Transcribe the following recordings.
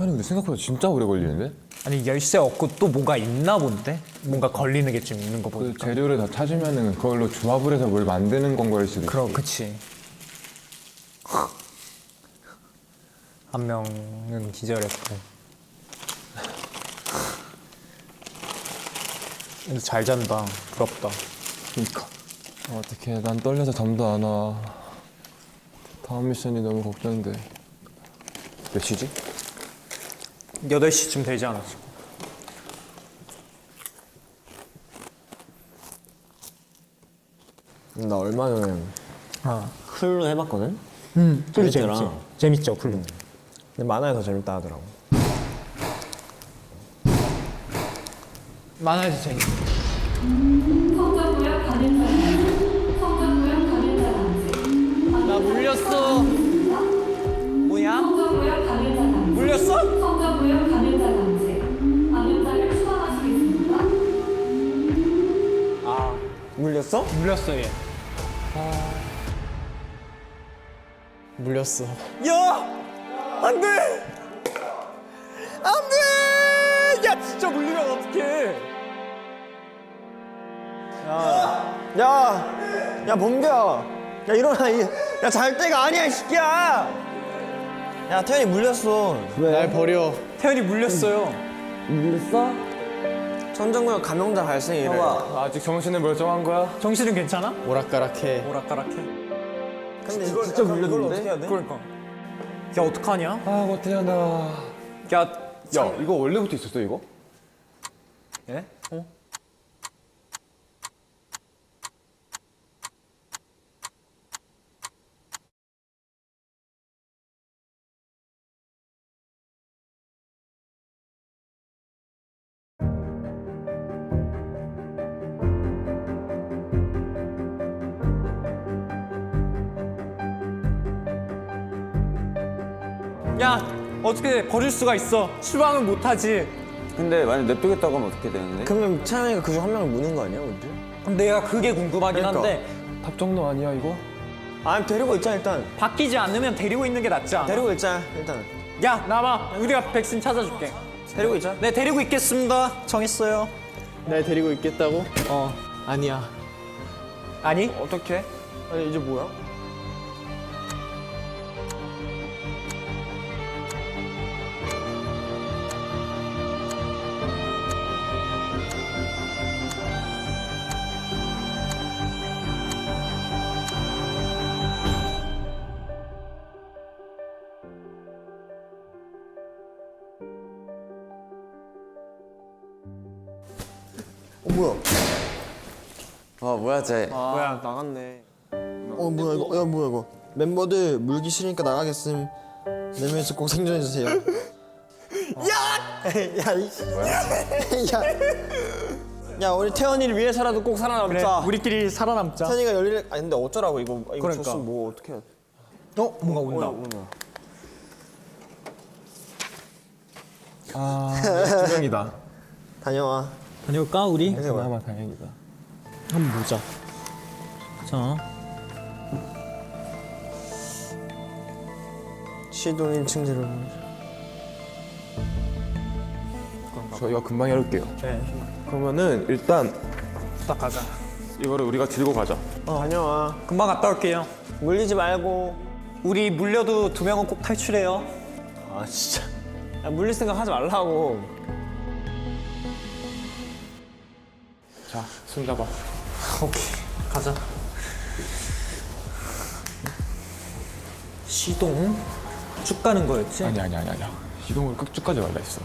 아니 근데 생각보다 진짜 오래 걸리는데? 아니 열쇠 없고 또 뭐가 있나 본데? 뭔가 걸리는 게 좀 있는 거 그 보니까. 재료를 다 찾으면은 그걸로 조합을 해서 뭘 만드는 건 거일 수도 있지. 그럼 그치. 한 명은 기절했고. 근데 잘 잔다. 부럽다. 그니까. 어떡해, 난 떨려서 잠도 안 와. 다음 미션이 너무 걱정돼. 몇 시지? 8시쯤 되지 않았을까? 나 얼마 전에 클로 해봤거든? 클루 재밌더라. 재밌죠, 클루. 근데 만화가 더 재밌다 하더라고. 만화에서 재밌어. 성적구역 가는 사람, 성적구역 가는 사람. 나 물렸어. 뭐야? 성적구역 가는 사람. 물렸어? 성적구역 가는 사람. 감염자를 추방하시겠습니다. 물렸어? 물렸어 얘. 물렸어. 야! 안 돼! 안 돼! 야, 진짜 물리면 어떡해. 야, 범규야. 야, 일어나. 야, 잘 때가 아니야, 이 새끼야. 야, 태현이 물렸어. 왜? 날 버려. 태연이 물렸어요. 물렸어? 천정구역 감염자 발생이래. 아직 정신은 멀쩡한 거야? 정신은 괜찮아? 오락가락해. 오락가락해. 근데 진짜 물렸는데? 어떻게 해야 돼? 그러니까. 야, 어떡하냐? 아, 못 태어나. 야, 야, 이거 원래부터 있었어, 이거? 예? 어? 야, 어떻게 버릴 수가 있어? 추방은 못하지. 근데 만약 냅두겠다고 하면 어떻게 되는데? 그러면 태현이가 그중 한 명을 무는 거 아니야, 언제? 그럼 내가 그게 궁금하긴 그러니까. 한데 답정너 아니야, 이거? 아니, 데리고 있자, 일단. 바뀌지 않으면 데리고 있는 게 낫지 않아? 데리고 있자, 일단. 야, 나와. 우리가 백신 찾아줄게. 데리고 있자. 네, 데리고 있겠습니다. 정했어요. 날 데리고 있겠다고? 아니야. 아니? 어떻게? 아니, 이제 뭐야? 뭐야? 뭐야 쟤? 뭐야, 나갔네. 뭐야 이거? 야, 뭐야 이거? 멤버들 물기 싫으니까 나가겠음. 4명이서 꼭 생존해 주세요. 야! 야, 야, 우리 태연이를 위해서라도 꼭 그래, 살아남자. 우리끼리 살아남자. 태연이가 열리를 아니 근데 어쩌라고 이거 그러니까. 줬으면 뭐 어떻게 해? 뭔가 온다. 두 명이다. 다녀와. 다녀올까, 우리? 그나마 다행이다. 한번 보자. 자, 시동 1층 제로. 저희가 금방 열을게요. 네. 그러면은 일단 딱 가자. 이거를 우리가 들고 가자. 다녀와. 금방 갔다 올게요. 물리지 말고. 우리 물려도 2명은 꼭 탈출해요. 아 진짜. 야, 물릴 생각 하지 말라고. 자, 손 잡아. 오케이, 가자. 시동? 쭉 가는 거였지? 아니야. 시동을 쭉 가지 말라 했어.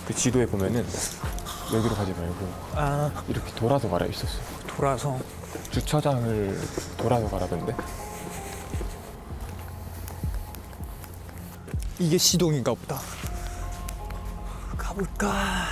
그 지도에 보면은 여기로 가지 말고 아, 이렇게 돌아서 가라 있었어. 돌아서. 주차장을 돌아서 가라던데. 이게 시동인가 보다. 가볼까?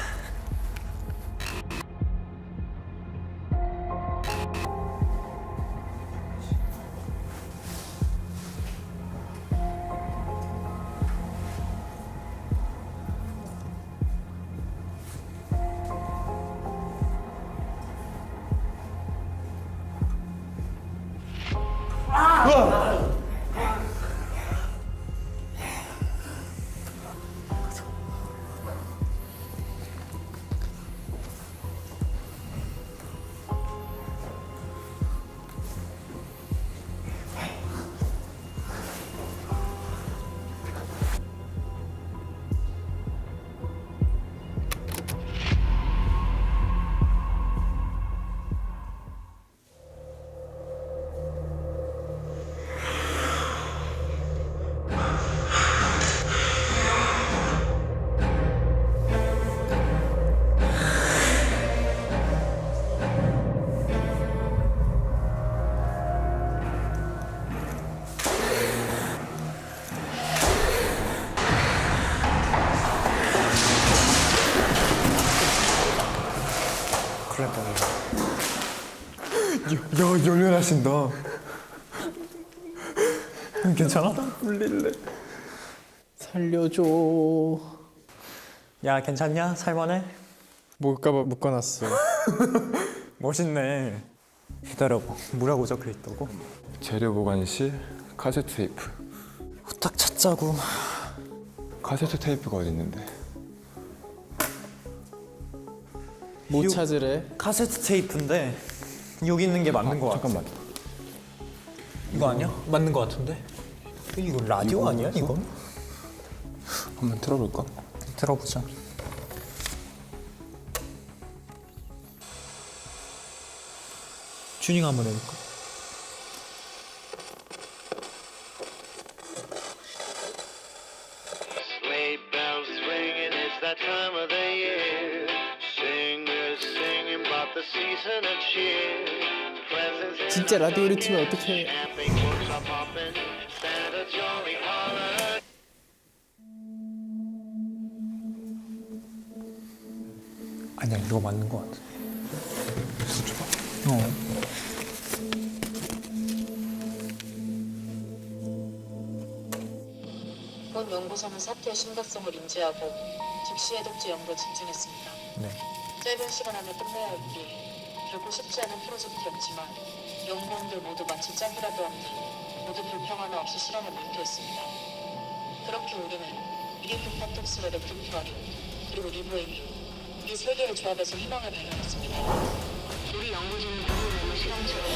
열렬하신다. 괜찮아? 살려줘. 야 괜찮냐? 살만해? 뭘까봐 묶어놨어. 멋있네. 기다려봐. 뭐라고 적혀있다고? 재료 보관실, 카세트 테이프. 후딱 찾자고. 카세트 테이프가 어디 있는데? 못 찾으래. 카세트 테이프인데 여기 있는 게 맞는 거 같아. 잠깐만. 이거 아니야? 맞는 거 같은데? 이거 라디오 아니야 이건? 한번 틀어볼까? 들어보자. 튜닝 한번 해볼까? Sleigh bells ringing, it's that time of the year. Singers singing about the season of cheer. Presents in 진짜 라디오를 틀면 어떡해. champagne corks are popping. Santa jolly holler. 아니야 이거 맞는 거 같아. 본 연구소는 사태의 심각성을 인지하고 즉시 해독제 연구에 집중했습니다. 네. 짧은 시간 안에 끝내야 했기에 결코 쉽지 않은 프로젝트였지만 연구원들 모두 마치 짝이라도 한 듯 모두 불평 하나 없이 실험에 몰두했습니다. 그렇게 우리는 이리프 파톡스의 레트로아리움 그리고 리브에니움 이 세 개의 조합에서 희망을 발견했습니다. 우리 연구진은 그를 너무 실험처럼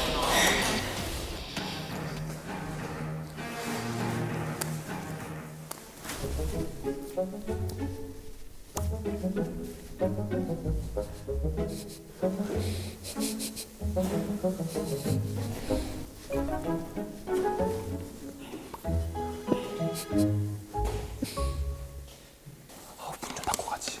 문 좀 닫고 가지.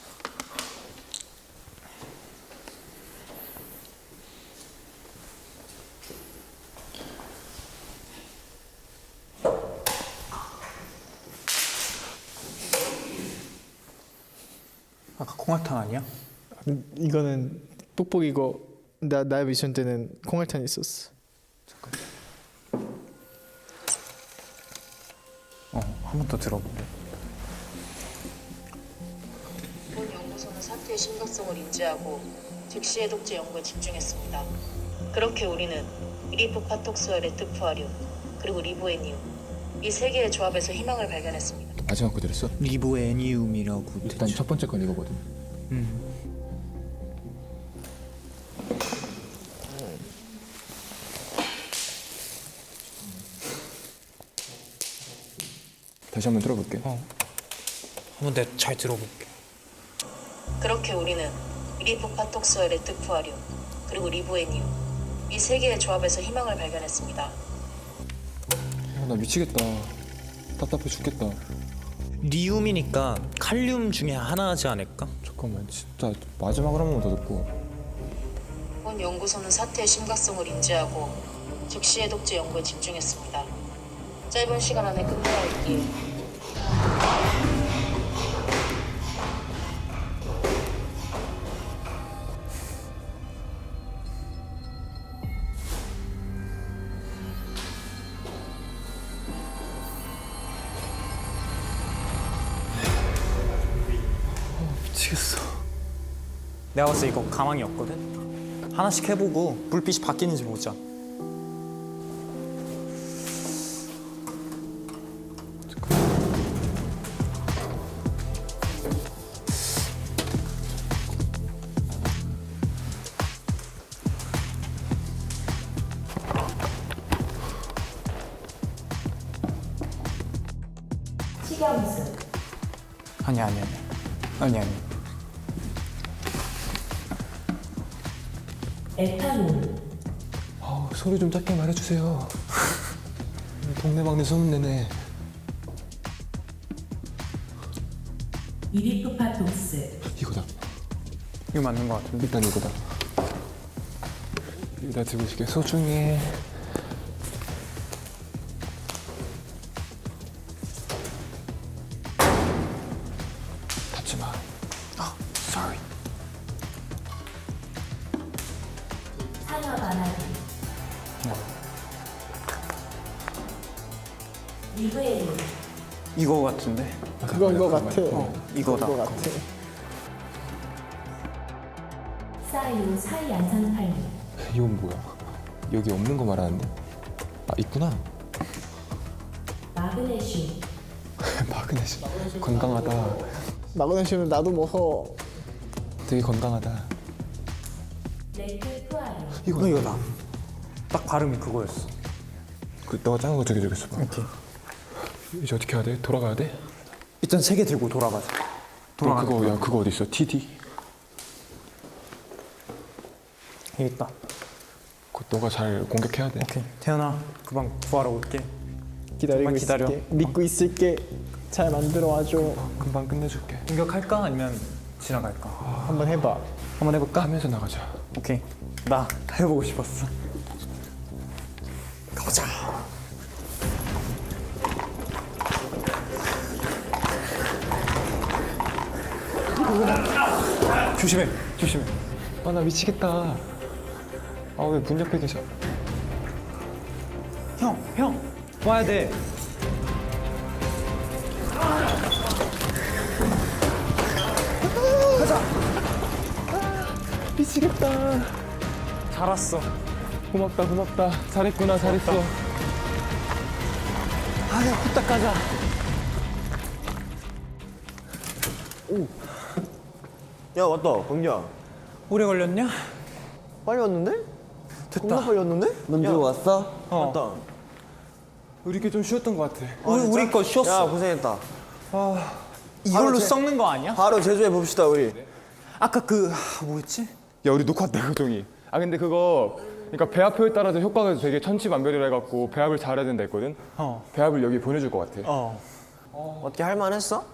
아까 콩알탕 아니야? 이거는 뽁뽁이고 나의 미션 때는 콩알탄 있었어. 한 번 더 들어볼래. 본 연구소는 사태의 심각성을 인지하고 즉시 해독제 연구에 집중했습니다. 그렇게 우리는 이리프 파톡스와 레트푸아리움 그리고 리보에니움 이 세 개의 조합에서 희망을 발견했습니다. 마지막 거 들었어? 리보애니움이라고. 일단 첫 번째 건 이거거든. 다시 한번 들어볼게. 한번 내가 잘 들어볼게. 그렇게 우리는 이리프 파톡스와 레트푸아리움 그리고 리보에니움 이 세 개의 조합에서 희망을 발견했습니다. 나 미치겠다. 답답해 죽겠다. 리움이니까 칼륨 중에 하나지 않을까? 잠깐만, 진짜 마지막으로 한 번만 더 듣고. 본 연구소는 사태의 심각성을 인지하고 즉시 해독제 연구에 집중했습니다. 짧은 시간 안에 끝내야 했기에 미치겠어. 내가 봤을 때 이거 가망이 없거든? 하나씩 해보고 불빛이 바뀌는지 보자. 식염수, 아니. 에탄올, 소리 좀 작게 말해주세요. 동네방네 소문내네. 이리프파톡스, 이거다. 이거 맞는 거 같은데? 일단 이거다. 여기다 들고 있을게. 소중히. 닫지 마. sorry. 상업 안하기. 리브에이. 이거 같은데. 그건 거 같아. 이거다. 그거 같아. 사이오 사이 안상팔리. 이건 뭐야? 여기 없는 거 말하는데? 아 있구나. 마그네슘. 마그네슘. 건강하다. 마그네슘은 나도 먹어. 되게 건강하다. 레트 푸아르. 이거다. 딱 발음이 그거였어. 그 너가 작은 거 저기 있어. 오케이. 이제 어떻게 해야 돼? 돌아가야 돼? 일단 3개 들고 돌아가자. 너 그거 야 그거 어디 있어? TD. 여기 있다. 그거 너가 잘 공격해야 돼. 오케이. 태연아, 그 방 구하러 올게. 기다리고 정말 기다려. 있을게. 믿고 있을게. 잘 만들어 와줘. 금방 끝내줄게. 공격할까 아니면 지나갈까? 한번 해봐. 한번 해볼까? 하면서 나가자. 오케이. 나 해보고 싶었어. 가보자. 조심해, 조심해. 아 나 미치겠다. 아 왜 문 옆에 계셔? 형, 와야 돼. 미치겠다. 잘 왔어. 고맙다 고맙다. 잘했구나 잘했어. 아야, 후딱 가자. 야 왔다. 범규야. 오래 걸렸냐? 빨리 왔는데? 됐다. 빨리 왔는데? 먼저 왔어? 왔다. 우리 게 좀 쉬웠던 것 같아. 우리 거 야 쉬었어. 고생했다. 이걸로 바로 썩는 거 아니야? 바로 제조해 봅시다 우리. 아까 그 뭐였지? 야 우리 놓고 왔다 그 종이. 아 근데 그거 그러니까 배합표에 따라서 효과가 되게 천지만별이라 해갖고 배합을 잘해야 된다 했거든. 배합을 여기 보내줄 것 같아. 어떻게 할 만했어?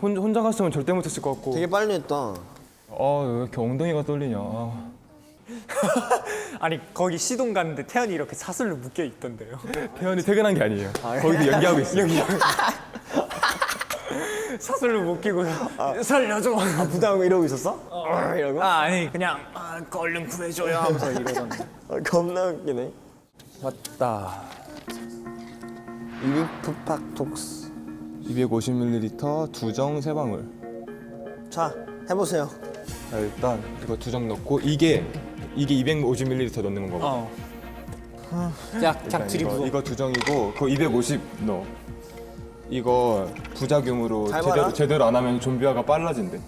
혼자 갔으면 절대 못했을 것 같고. 되게 빨리 했다. 아왜 이렇게 엉덩이가 떨리냐. 아니 거기 시동 갔는데 태연이 이렇게 사슬로 묶여 있던데요. 태연이 퇴근한 게 아니에요. 거기도 연기하고 있어. 사슬로 묶이고 살려줘. 부담하고 이러고 있었어? 이러고? 아니 그냥 얼른 구해줘요 하면서 이러던데. 겁나 웃기네. 왔다. 이빅프팍톡스. 250ml 두정 3방울. 자 해보세요. 자 일단 이거 두정 넣고 이게 250ml 넣는 건가 봐. 약 일단 들이부어. 이거 두정이고 그거 250 넣어. 이거 부작용으로 잘 봐라. 제대로 안 하면 좀비화가 빨라진대.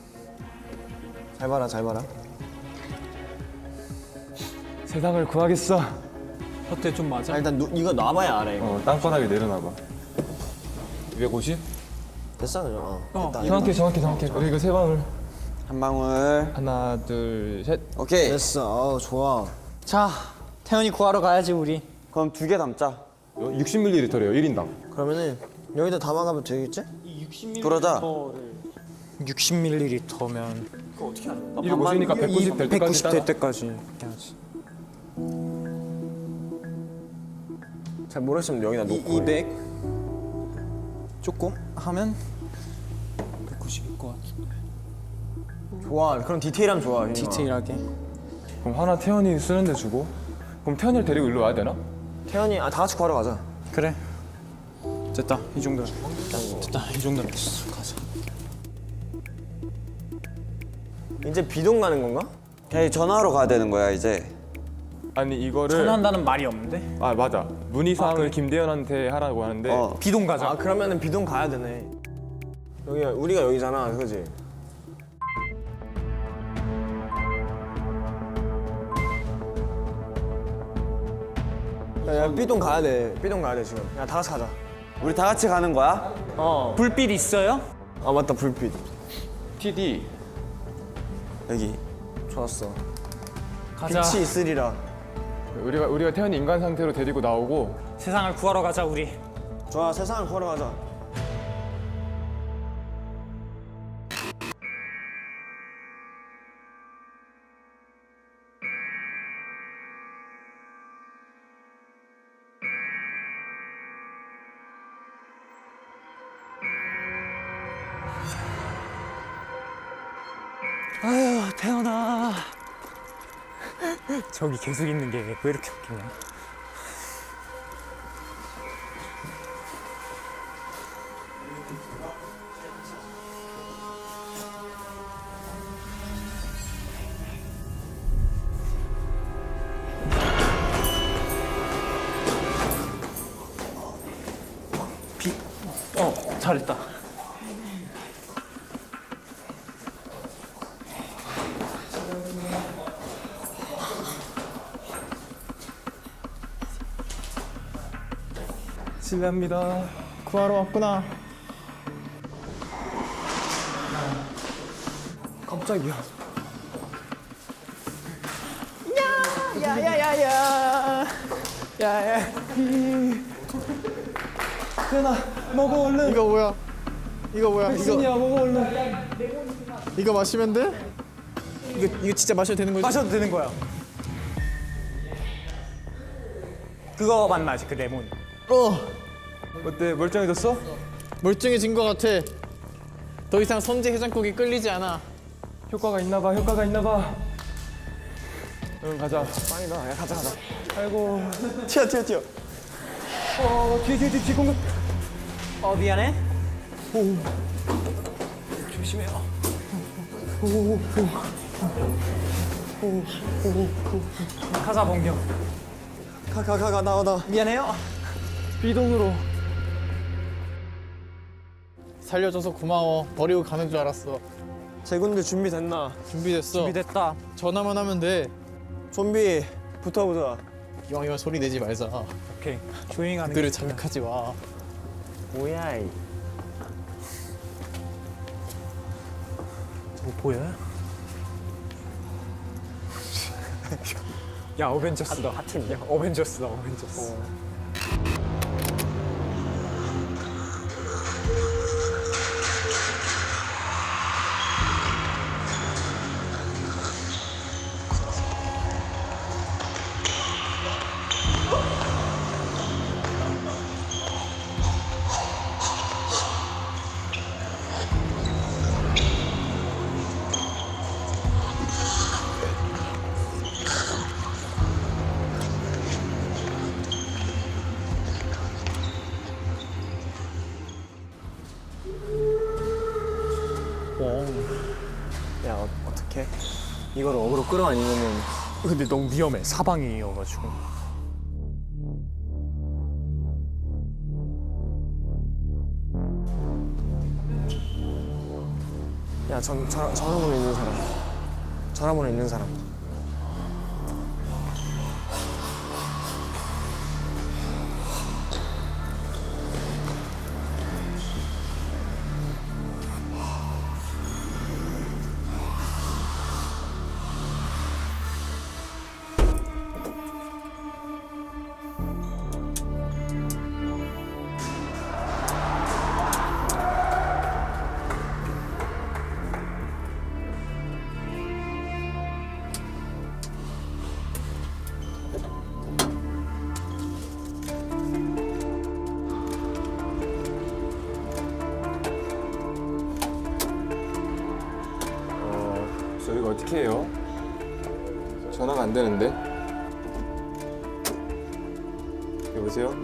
잘 봐라 잘 봐라. 세상을 구하겠어. 어때 좀 맞아? 자, 일단 이거 놔봐야 알아 이거. 땅바닥에 내려놔봐. 250? 됐어 그죠? 됐다. 정확히. 우리 이거 3방울. 한 방울. 하나 둘 셋. 오케이. 됐어. 좋아. 자 태연이 구하러 가야지 우리. 그럼 2개 담자. 60ml래요 1인당. 그러면은 여기다 담아가면 되겠지? 그러자. 60ml면 250이니까 190 될 때까지 190 따라. 될 때까지 이렇게 하지. 잘 모르겠으면 여기다 놓고. 200 조금 하면 190일 것 같은데. 좋아. 그럼 디테일하면 좋아. 윤희가. 디테일하게. 그럼 하나 태연이 쓰는 데 주고. 그럼 태연이를 데리고 일로 와야 되나? 태연이 다 같이 구하러 가자. 그래. 됐다. 이 정도면. 됐다. 이 정도면 됐어. 가자. 이제 비동 가는 건가? 그냥 전화하러 가야 되는 거야 이제. 아니 이거를 전화한다는 말이 없는데? 아 맞아. 문의사항을 김대현한테 하라고 하는데 비동 가자. 아 그러면은 비동 가야 되네. 여기 우리가 여기잖아, 그지? 야, 비동 가야 돼. 비동 가야 돼 지금. 야, 다 같이 가자. 우리 다 같이 가는 거야? 어. 불빛 있어요? 아 맞다, 불빛. TD. 여기. 좋았어. 가자. 빛이 있으리라. 우리가 태연이 인간 상태로 데리고 나오고 세상을 구하러 가자 우리. 좋아, 세상을 구하러 가자. 아유 태연아. 저기 계속 있는 게 왜 이렇게 웃기냐? 잘했다. 실례합니다. 구하러 왔구나. 깜짝이야. 야야야야. 현아, 먹어 얼른. 이거 뭐야? 이거 뭐야? 백신이야, 먹어 얼른. 이거 마시면 돼? 이거 진짜 마셔도 되는 거지? 마셔도 되는 거야. 그거 맛나지, 그 레몬. 어때? 멀쩡해졌어? 멀쩡해진 거 같아. 더 이상 선지 해장국이 끌리지 않아. 효과가 있나봐. 효과가 있나봐. 응, 가자. 빵이다. 야, 가자. 아이고. 튀어. 뒤 공격. 미안해. 가자 봉경. 가 나와. 미안해요. 비동으로. 살려줘서 고마워. 버리고 가는 줄 알았어. 제군들 준비됐나? 준비됐어. 준비됐다. 전화만 하면 돼. 좀비 붙어보자. 이왕이면 소리 내지 말자. 오케이. 조용히 가는 그들을 게 자극하지 마. 뭐야 이. 뭐 보여요? 야 어벤져스다. 하트인데? 어벤져스다 어벤져스. 야 어떡해? 이걸 어그로 끌어안으면은 근데 너무 위험해. 사방이어가지고. 야 전화번호 있는 사람. 전화번호 있는 사람. 저희가 어떻게 해요? 전화가 안 되는데? 여보세요?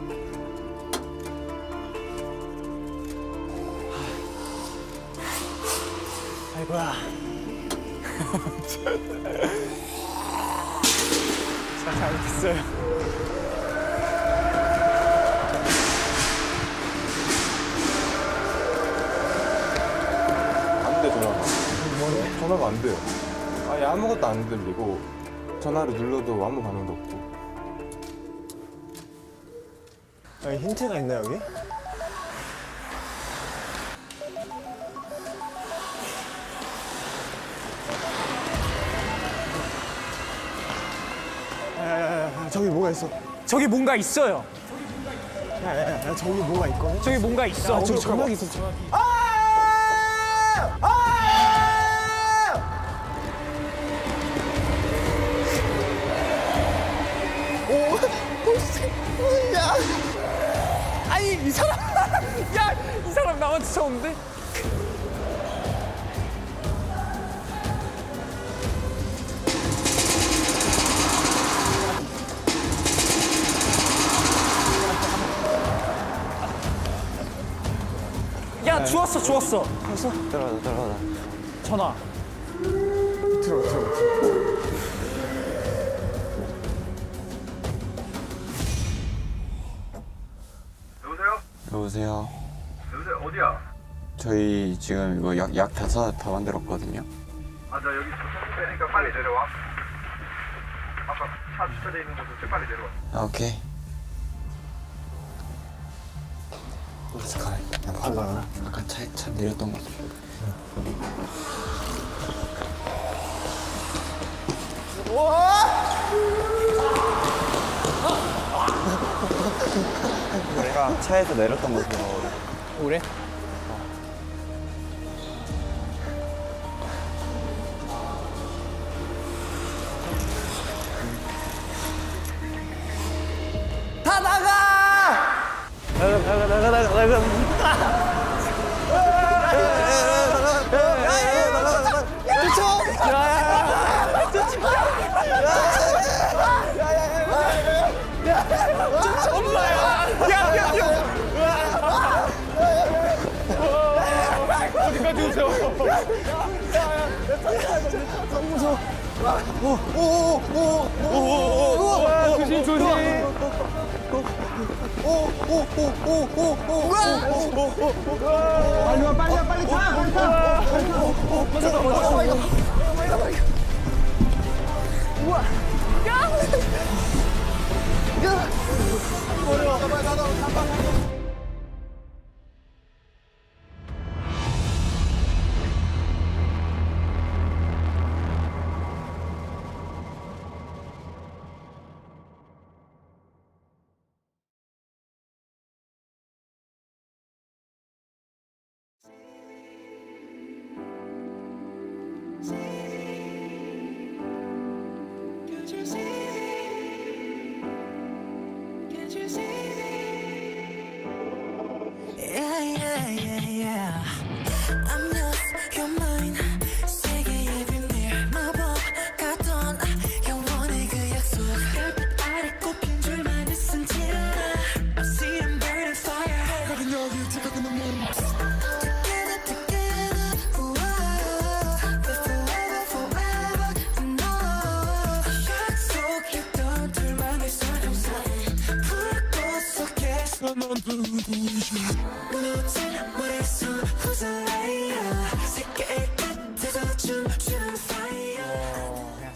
아이고야. 잘 됐어요. 안 돼, 전화가. 전화가 안 돼요. 아예 아무것도 안 들리고 전화를 눌러도 아무 반응도 없고. 여기 힌트가 있나 여기? 야야야 저기 뭐가 있어? 저기 뭔가 있어요. 야야야 저기 뭐가 있거든? 저기 뭔가 있어. 저기 전화기 있어. 전화기. 아니 이 사람, 야 이 사람 나한테 처음인데? 야 주웠어 주웠어. 들어가자. 전화. 여보세요. 여보세요, 어디야? 저희 지금 이거 약 다 만들었거든요. 아, 나 여기 주차할 테니까 빨리 내려와. 아까 차 주차돼 있는 곳으로 빨리 내려와. 아, 오케이. 잠깐만. 아까 차 내렸던 거. 내가 차에서 내렸던 거죠. 그래?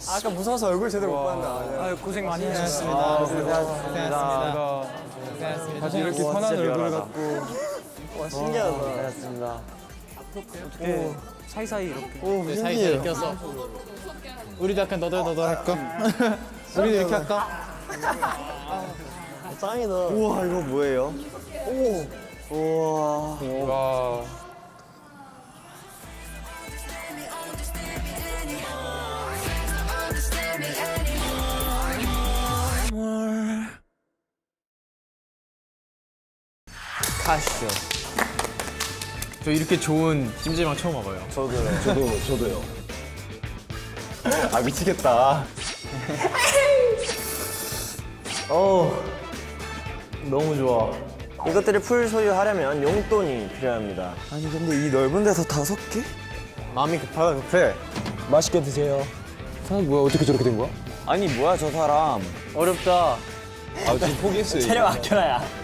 아까 무서워서 얼굴 제대로 못 봤나. 아유 고생 많이 하셨습니다. 고생하셨습니다. 다시 이렇게 선한 얼굴을 갖고 신기하다. 고생하셨습니다. 어떻게 사이사이 이렇게. 오, 사이사이 껴서. 우리도 약간 너덜너덜 할까? 우리도 이렇게 할까? 짱이다. 우와, 이거 뭐예요? 우와. 와 가시죠. 저 이렇게 좋은 찜질방 처음 와봐요. 저도요. 아, 미치겠다. 너무 좋아. 이것들을 풀 소유하려면 용돈이 필요합니다. 아니, 근데 이 넓은 데서 5개? 마음이 급해. 맛있게 드세요. 사람 뭐야 어떻게 저렇게 된 거야? 아니, 뭐야, 저 사람. 어렵다. 아 지금 포기했어요. 체력 아껴놔야.